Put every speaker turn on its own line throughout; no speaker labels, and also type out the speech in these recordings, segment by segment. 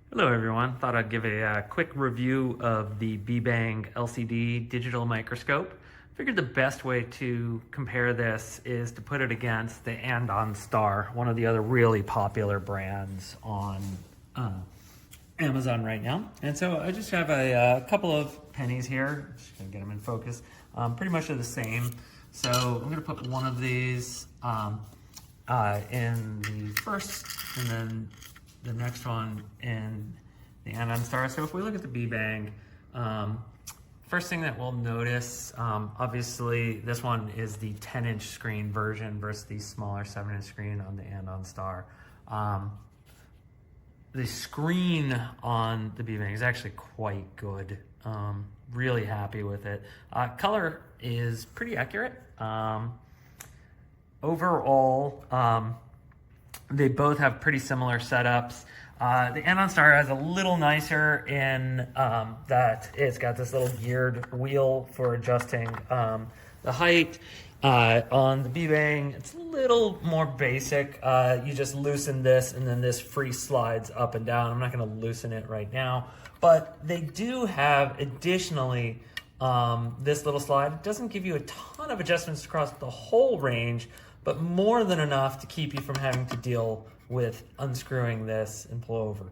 Hello everyone, thought I'd give a quick review of the BEBANG LCD digital microscope. Figured the best way to compare this is to put it against the NON-STAR, one of the other really popular brands on Amazon right now. And so I just have a couple of pennies here, just gonna get them in focus, pretty much the same. So I'm gonna put one of these in the first, and then the next one in the NON-STAR. So if we look at the BEBANG, first thing that we'll notice, obviously this one is the 10-inch screen version versus the smaller 7-inch screen on the NON-STAR. The screen on the BEBANG is actually quite good. Really happy with it. Color is pretty accurate. Overall, they both have pretty similar setups. The NON-STAR has a little nicer in that it's got this little geared wheel for adjusting the height. On the BEBANG, it's a little more basic. You just loosen this and then this free slides up and down. I'm not gonna loosen it right now, but they do have additionally this little slide. It doesn't give you a ton of adjustments across the whole range, but more than enough to keep you from having to deal with unscrewing this and pull over.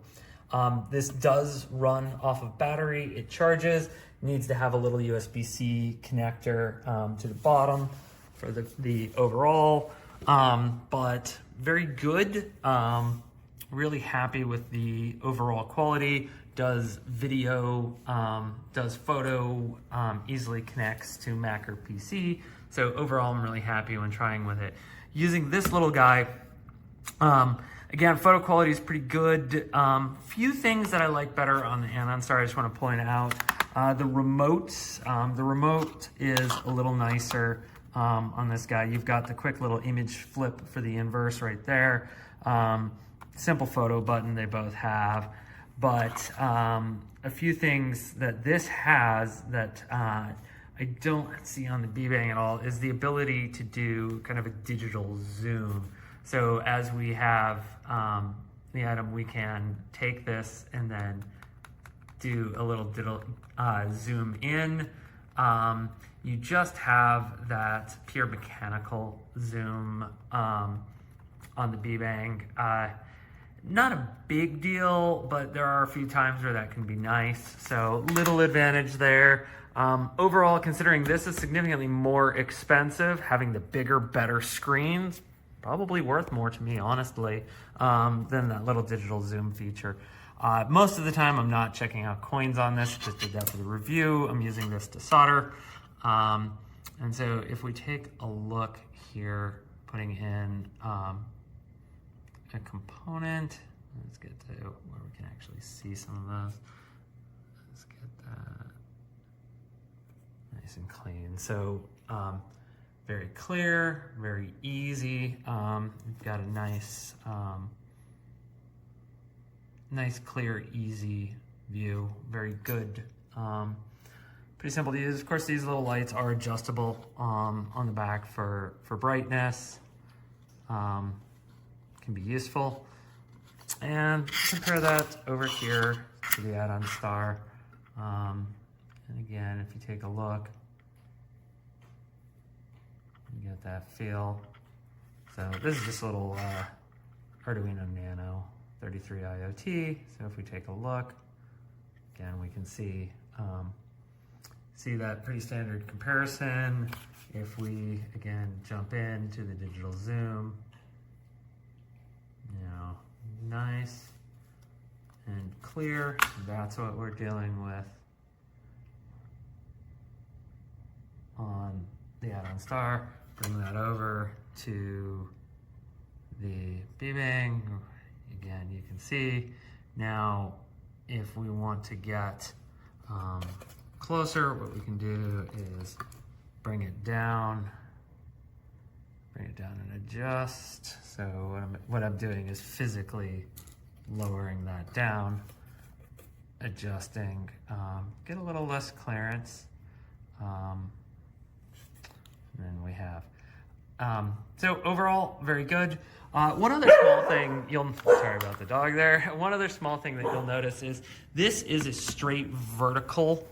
This does run off of battery. It charges, needs to have a little USB-C connector to the bottom for the overall, but very good. Really happy with the overall quality. Does video, does photo, easily connects to Mac or PC. So overall, I'm really happy when trying with it. Using this little guy, again, photo quality is pretty good. Few things that I like better on the NON-STAR, I just want to point out. The remotes, the remote is a little nicer on this guy. You've got the quick little image flip for the inverse right there. Simple photo button they both have. But a few things that this has that I don't see on the BEBANG at all is the ability to do kind of a digital zoom. So as we have the item, we can take this and then do a little zoom in. You just have that pure mechanical zoom on the BEBANG. Not a big deal, but there are a few times where that can be nice. So little advantage there. Overall, considering this is significantly more expensive, having the bigger, better screens, probably worth more to me, honestly, than that little digital zoom feature. Most of the time, I'm not checking out coins on this, just did that for the review. I'm using this to solder. And so if we take a look here, putting in a component, let's get to where we can actually see some of those. Let's get that nice and clean. So very clear, very easy. We've got a nice, nice, clear, easy view. Very good. Pretty simple to use. Of course, these little lights are adjustable on the back for brightness. Can be useful. And compare that over here to the NON-STAR. And again, if you take a look, you get that feel. So this is just a little Arduino Nano 33 IoT. So if we take a look, again, we can see that pretty standard comparison. If we, again, jump into the digital zoom, you know, nice and clear. That's what we're dealing with on the NON-STAR. Bring that over to the BEBANG. Again, you can see now if we want to get closer, what we can do is bring it down and adjust. So what I'm doing is physically lowering that down, adjusting, get a little less clearance. And then we have So overall, very good. One other small thing sorry about the dog there. One other small thing that you'll notice is this is a straight vertical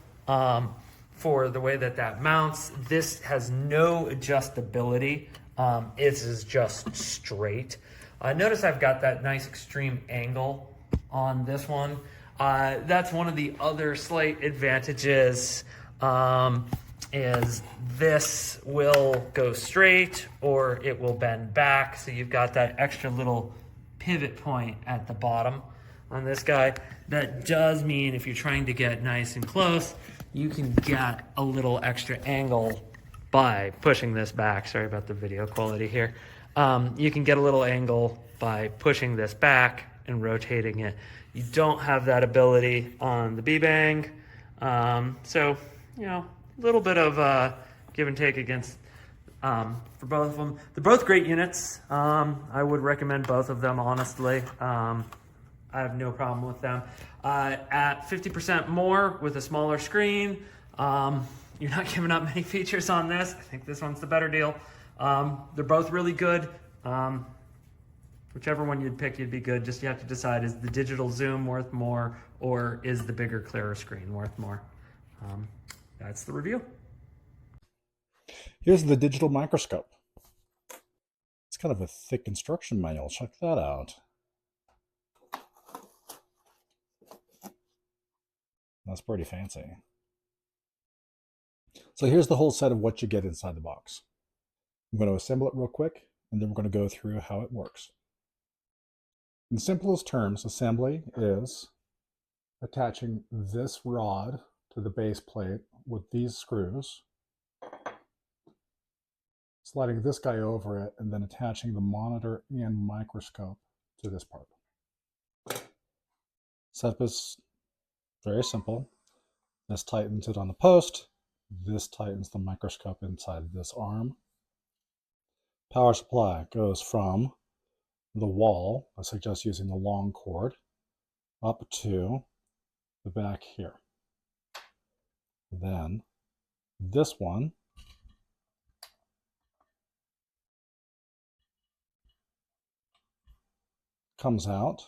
for the way that mounts. This has no adjustability. It is just straight. Notice I've got that nice extreme angle on this one. That's one of the other slight advantages. Is this will go straight or it will bend back. So you've got that extra little pivot point at the bottom on this guy. That does mean if you're trying to get nice and close, you can get a little extra angle by pushing this back. Sorry about the video quality here. You can get a little angle by pushing this back and rotating it. You don't have that ability on the BEBANG. So, you know, a little bit of give and take against for both of them. They're both great units. I would recommend both of them, honestly. I have no problem with them. At 50% more with a smaller screen, you're not giving up many features on this. I think this one's the better deal. They're both really good. Whichever one you'd pick, you'd be good. Just you have to decide, is the digital zoom worth more or is the bigger, clearer screen worth more? That's the review.
Here's the digital microscope. It's kind of a thick instruction manual. Check that out. That's pretty fancy. So here's the whole set of what you get inside the box. I'm going to assemble it real quick, and then we're going to go through how it works. In simplest terms, assembly is attaching this rod to the base plate with these screws, sliding this guy over it, and then attaching the monitor and microscope to this part. Setup is very simple. This tightens it on the post. This tightens the microscope inside this arm. Power supply goes from the wall, I suggest using the long cord, up to the back here. Then this one comes out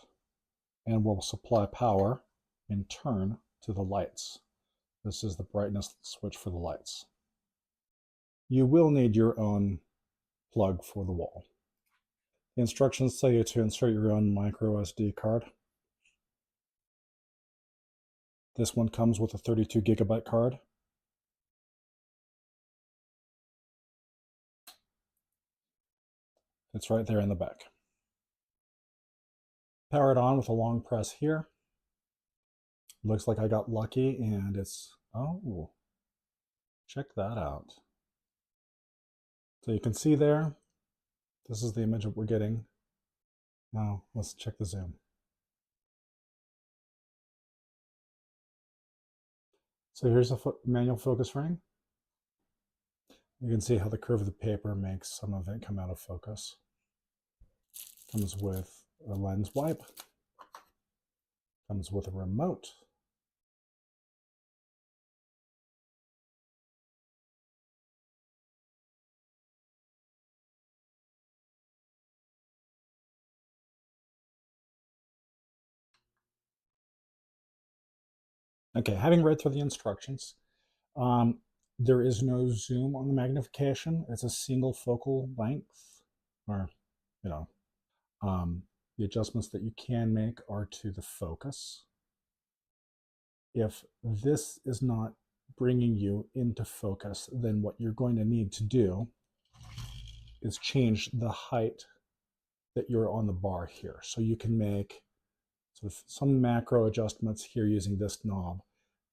and will supply power in turn to the lights. This is the brightness switch for the lights. You will need your own plug for the wall. The instructions tell you to insert your own micro SD card. This one comes with a 32 gigabyte card. It's right there in the back. Power it on with a long press here. Looks like I got lucky and it's, oh, check that out. So you can see there, this is the image that we're getting. Now let's check the zoom. So here's a manual focus ring. You can see how the curve of the paper makes some of it come out of focus. Comes with a lens wipe. Comes with a remote. Okay, having read through the instructions, there is no zoom on the magnification. It's a single focal length, or, you know, the adjustments that you can make are to the focus. If this is not bringing you into focus, then what you're going to need to do is change the height that you're on the bar here. So you can make sort of some macro adjustments here using this knob.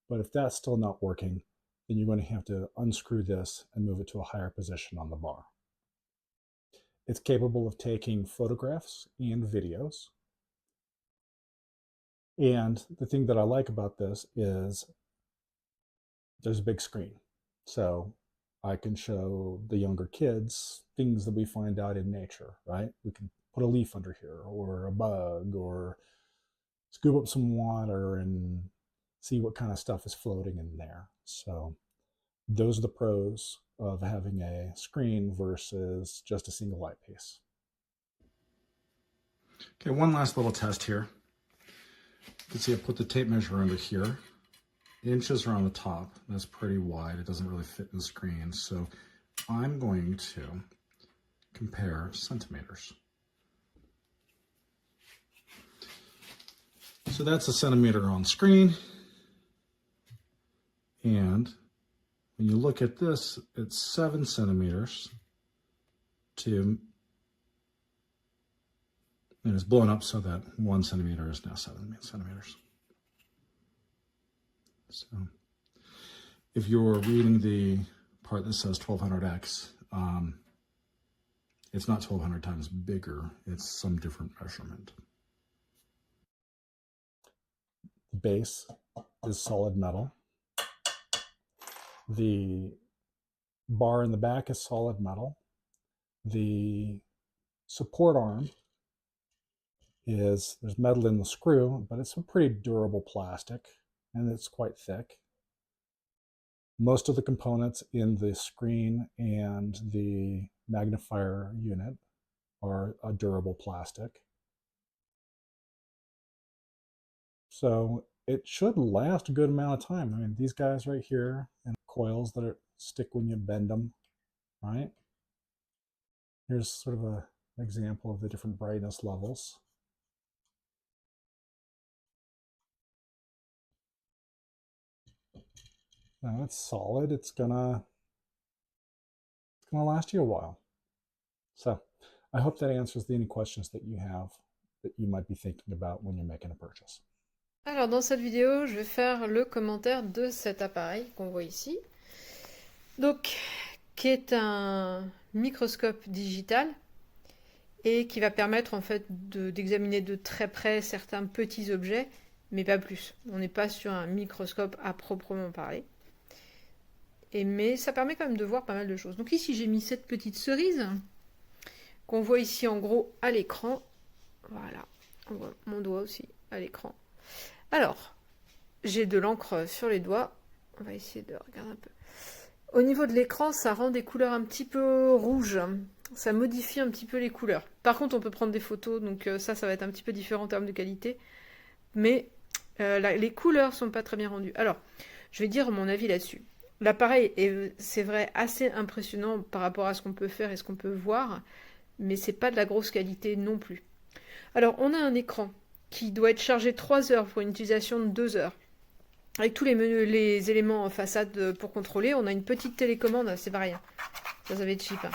But if that's still not working, then you're going to have to unscrew this and move it to a higher position on the bar. It's capable of taking photographs and videos. And the thing that I like about this is there's a big screen. So I can show the younger kids things that we find out in nature, right? We can put a leaf under here or a bug or scoop up some water and see what kind of stuff is floating in there. So Those are the pros of having a screen versus just a single eyepiece. Okay, one last little test here. You can see I put the tape measure under here. Inches are on the top. That's pretty wide. It doesn't really fit in the screen. So I'm going to compare centimeters. So that's a centimeter on screen. And when you look at this, it's 7 centimeters to, and it's blown up so that 1 centimeter is now 7 centimeters. So if you're reading the part that says 1200x, it's not 1200 times bigger, it's some different measurement. The base is solid metal. The bar in the back is solid metal. The support arm there's metal in the screw, but it's a pretty durable plastic and it's quite thick. Most of the components in the screen and the magnifier unit are a durable plastic. So it should last a good amount of time. I mean, these guys right here, and coils that stick when you bend them, right? Here's sort of an example of the different brightness levels. Now it's solid. It's gonna last you a while. So I hope that answers any questions that you have that you might be thinking about when you're making a purchase.
Alors dans cette vidéo, je vais faire le commentaire de cet appareil qu'on voit ici. Donc, qui est un microscope digital et qui va permettre en fait d'examiner de très près certains petits objets, mais pas plus. On n'est pas sur un microscope à proprement parler. Mais ça permet quand même de voir pas mal de choses. Donc ici, j'ai mis cette petite cerise qu'on voit ici en gros à l'écran. Voilà, on voit mon doigt aussi à l'écran. Alors, j'ai de l'encre sur les doigts. On va essayer de regarder un peu. Au niveau de l'écran, ça rend des couleurs un petit peu rouges. Ça modifie un petit peu les couleurs. Par contre, on peut prendre des photos, donc ça va être un petit peu différent en termes de qualité. Mais les couleurs sont pas très bien rendues. Alors, je vais dire mon avis là-dessus. L'appareil est, c'est vrai, assez impressionnant par rapport à ce qu'on peut faire et ce qu'on peut voir, mais c'est pas de la grosse qualité non plus. Alors, on a un écran qui doit être chargé 3 heures pour une utilisation de 2 heures. Avec tous les éléments en façade pour contrôler, on a une petite télécommande, c'est pas rien. Ça va être cheap. Hein.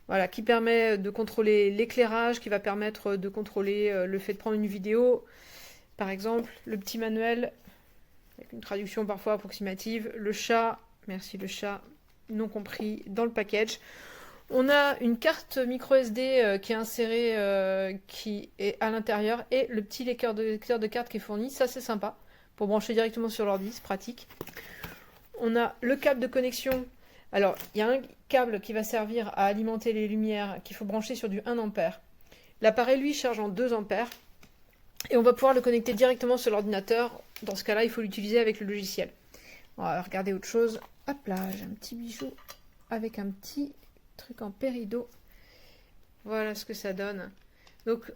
Voilà, qui permet de contrôler l'éclairage, qui va permettre de contrôler le fait de prendre une vidéo. Par exemple, le petit manuel, avec une traduction parfois approximative. Le chat, merci le chat, non compris dans le package. On a une carte micro SD qui est insérée, qui est à l'intérieur, et le petit lecteur de carte qui est fourni. Ça, c'est sympa, pour brancher directement sur l'ordi, c'est pratique. On a le câble de connexion. Alors, il y a un câble qui va servir à alimenter les lumières, qu'il faut brancher sur du 1 ampère. L'appareil, lui, charge en 2 ampères. Et on va pouvoir le connecter directement sur l'ordinateur. Dans ce cas-là, il faut l'utiliser avec le logiciel. On va regarder autre chose. Hop là, j'ai un petit bijou avec un petit truc en péridot. Voilà ce que ça donne. Donc,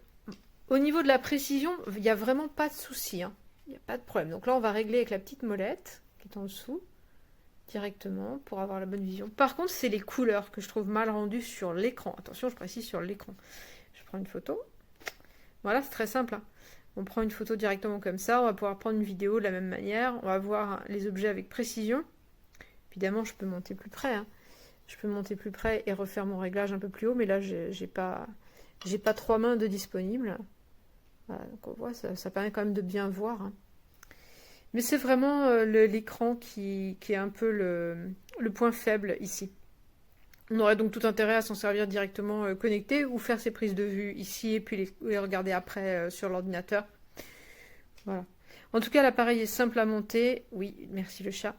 au niveau de la précision, il n'y a vraiment pas de souci. Hein. Il n'y a pas de problème. Donc là, on va régler avec la petite molette qui est en dessous, directement, pour avoir la bonne vision. Par contre, c'est les couleurs que je trouve mal rendues sur l'écran. Attention, je précise sur l'écran. Je prends une photo. Voilà, c'est très simple. Hein. On prend une photo directement comme ça. On va pouvoir prendre une vidéo de la même manière. On va voir les objets avec précision. Évidemment, je peux monter plus près. Hein. Je peux monter plus près et refaire mon réglage un peu plus haut. Mais là, j'ai pas 3 mains de disponibles. Voilà, donc on voit, ça permet quand même de bien voir. Hein. Mais c'est vraiment l'écran qui est un peu le point faible ici. On aurait donc tout intérêt à s'en servir directement connecté ou faire ses prises de vue ici et puis les regarder après sur l'ordinateur. Voilà. En tout cas, l'appareil est simple à monter. Oui, merci le chat.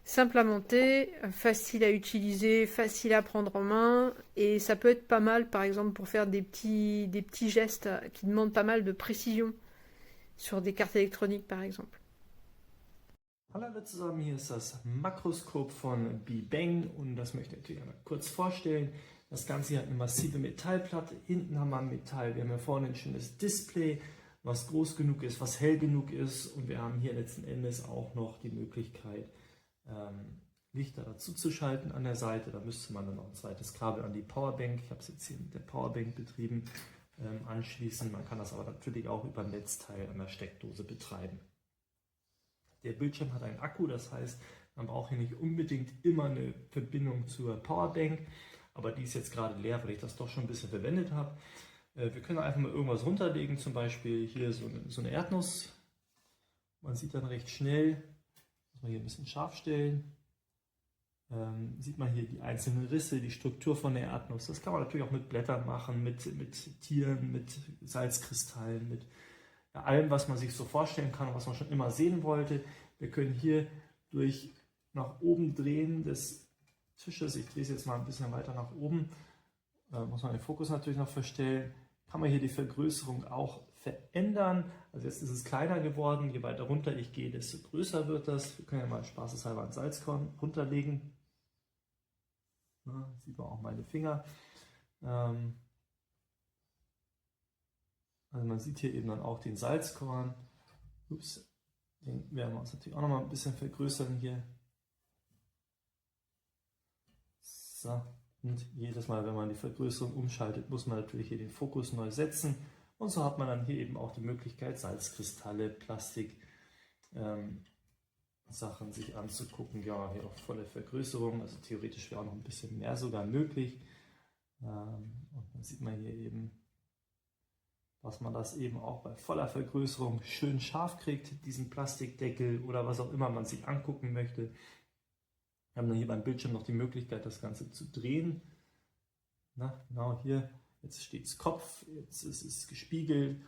Simple à monter, facile à utiliser, facile à prendre en main. Et ça peut être pas mal, par exemple, pour faire des petits gestes qui demandent pas mal de précision sur des cartes électroniques, par exemple.
Hallo zusammen, hier ist das Microscope von BEBANG und das möchte ich natürlich einmal kurz vorstellen. Das Ganze hier hat eine massive Metallplatte, hinten haben wir ein Metall, wir haben hier vorne ein schönes Display, was groß genug ist, was hell genug ist, und wir haben hier letzten Endes auch noch die Möglichkeit, Lichter dazu zu schalten an der Seite. Da müsste man dann noch ein zweites Kabel an die Powerbank, ich habe es jetzt hier mit der Powerbank betrieben, anschließen. Man kann das aber natürlich auch über ein Netzteil an der Steckdose betreiben. Der Bildschirm hat einen Akku, das heißt, man braucht hier nicht unbedingt immer eine Verbindung zur Powerbank, aber die ist jetzt gerade leer, weil ich das doch schon ein bisschen verwendet habe. Wir können einfach mal irgendwas runterlegen, zum Beispiel hier so eine Erdnuss. Man sieht dann recht schnell, muss man hier ein bisschen scharf stellen, sieht man hier die einzelnen Risse, die Struktur von der Erdnuss. Das kann man natürlich auch mit Blättern machen, mit Tieren, mit Salzkristallen, mit allem, was man sich so vorstellen kann und was man schon immer sehen wollte. Wir können hier durch nach oben drehen des Tisches, ich drehe es jetzt mal ein bisschen weiter nach oben, muss man den Fokus natürlich noch verstellen, kann man hier die Vergrößerung auch verändern. Also jetzt ist es kleiner geworden, je weiter runter ich gehe, desto größer wird das. Wir können ja mal spaßeshalber ein Salzkorn runterlegen. Ja, sieht man auch meine Finger. Also man sieht hier eben dann auch den Salzkorn. Ups, den werden wir uns natürlich auch noch mal ein bisschen vergrößern hier. So, und jedes Mal, wenn man die Vergrößerung umschaltet, muss man natürlich hier den Fokus neu setzen. Und so hat man dann hier eben auch die Möglichkeit, Salzkristalle, Plastik, Sachen sich anzugucken. Ja, hier auch volle Vergrößerung, also theoretisch wäre auch noch ein bisschen mehr sogar möglich. Und dann sieht man hier eben, dass man das eben auch bei voller Vergrößerung schön scharf kriegt, diesen Plastikdeckel oder was auch immer man sich angucken möchte. Wir haben dann hier beim Bildschirm noch die Möglichkeit, das Ganze zu drehen. Na, genau hier, jetzt steht es Kopf, jetzt ist es gespiegelt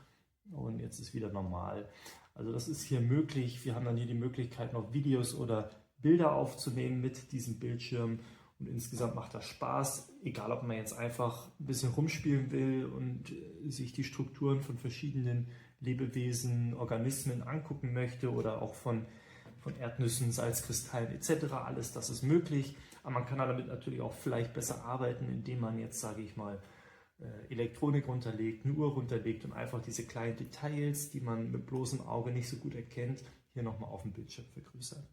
und jetzt ist wieder normal. Also das ist hier möglich. Wir haben dann hier die Möglichkeit, noch Videos oder Bilder aufzunehmen mit diesem Bildschirm. Und insgesamt macht das Spaß, egal ob man jetzt einfach ein bisschen rumspielen will und sich die Strukturen von verschiedenen Lebewesen, Organismen angucken möchte oder auch von Erdnüssen, Salzkristallen etc. Alles das ist möglich. Aber man kann damit natürlich auch vielleicht besser arbeiten, indem man jetzt, sage ich mal, Elektronik runterlegt, eine Uhr runterlegt und einfach diese kleinen Details, die man mit bloßem Auge nicht so gut erkennt, hier nochmal auf dem Bildschirm vergrößert.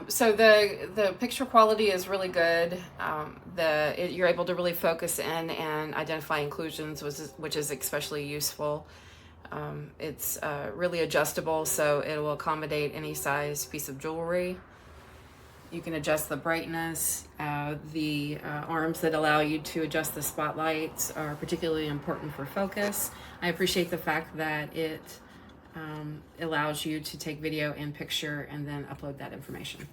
So the picture quality is really good. You're able to really focus in and identify inclusions, which is especially useful. It's really adjustable, so it will accommodate any size piece of jewelry. You can adjust the brightness. The arms that allow you to adjust the spotlights are particularly important for focus. I appreciate the fact that it allows you to take video and picture and then upload that information.